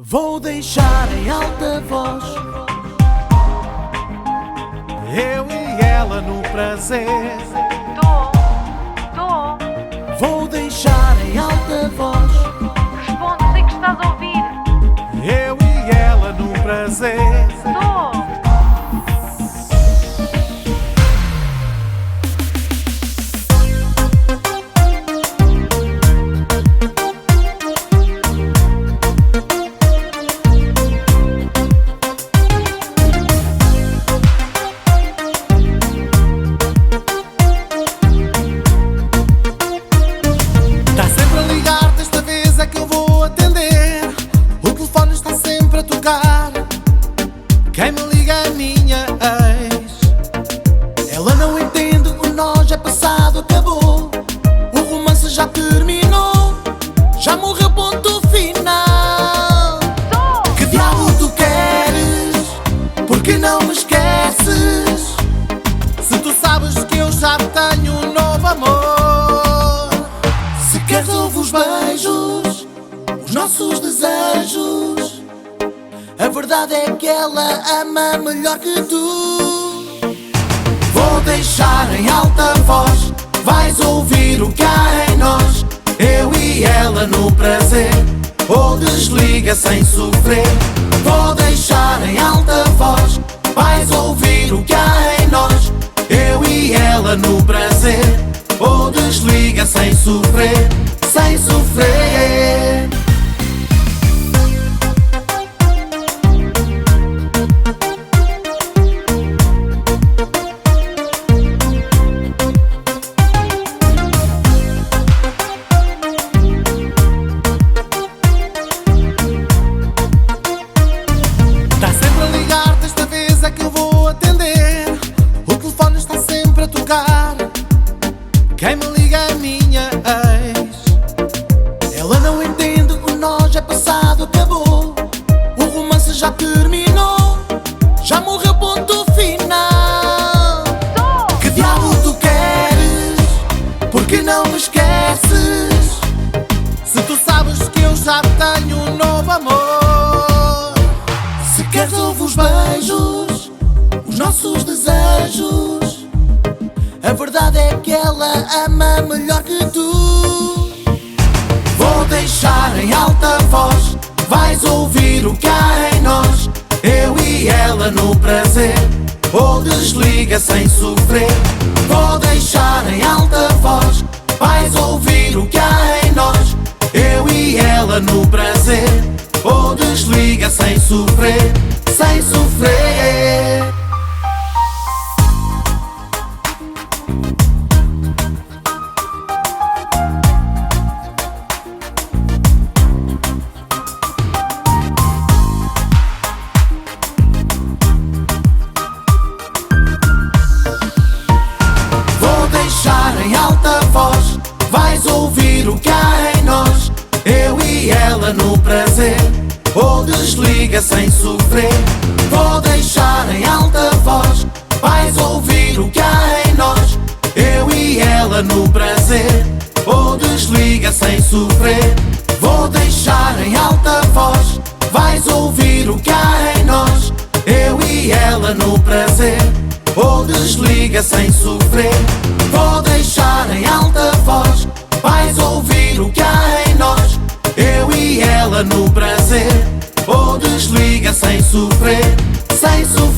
Vou deixar em alta voz eu e ela no prazer. Tô. Vou deixar em alta voz Responde, sei que estás a ouvir. eu e ela no prazer. Tô. Tá sempre a ligar, desta vez é que eu vou atender. O telefone está sempre a tocar. Quem me liga é a minha ex. Ela não entende, o nós é passado, acabou. O romance já terminou, já morreu, ponto final. Que diabo tu queres? Por que não me esqueces? Se tu sabes que eu já tenho um novo amor. Se queres ouve os beijos, os nossos desejos. A verdade é que ela ama melhor que tu. Vou deixar em alta voz, vais ouvir o que há em nós. Eu e ela no prazer, ou desliga sem sofrer. Vou deixar em alta voz, vais ouvir o que há em nós. Eu e ela no prazer, ou desliga sem sofrer, sem sofrer. Tá sempre a ligar, desta vez é que eu vou atender. O telefone está sempre a tocar. Quem me liga é a minha ex. Ela não entende, o nós é passado, acabou. O romance já terminou, já morreu, ponto final. Que diabo tu queres? Por que não me esqueces? Se tu sabes que eu já tenho um novo amor. Se queres ouve os beijos, os nossos desejos. A verdade é que ela ama melhor que tu. Vou deixar em alta voz, vais ouvir o que há em nós. Eu e ela no prazer, ou desliga sem sofrer. Vou deixar em alta voz, vais ouvir o que há em nós. Eu e ela no prazer, ou desliga sem sofrer, sem sofrer. Vou deixar em alta voz, vais ouvir o que há em nós. Eu e ela no prazer, ou desliga sem sofrer. Vou deixar em alta voz, vais ouvir o que há em nós. Eu e ela no prazer, ou desliga sem sofrer. Vou deixar em alta voz, vais ouvir o que há em nós. Eu e ela no prazer, ou desliga sem sofrer. Vou deixar em alta voz, vais ouvir o que há em nós. Eu e ela no prazer, ou desliga sem sofrer, sem sofrer.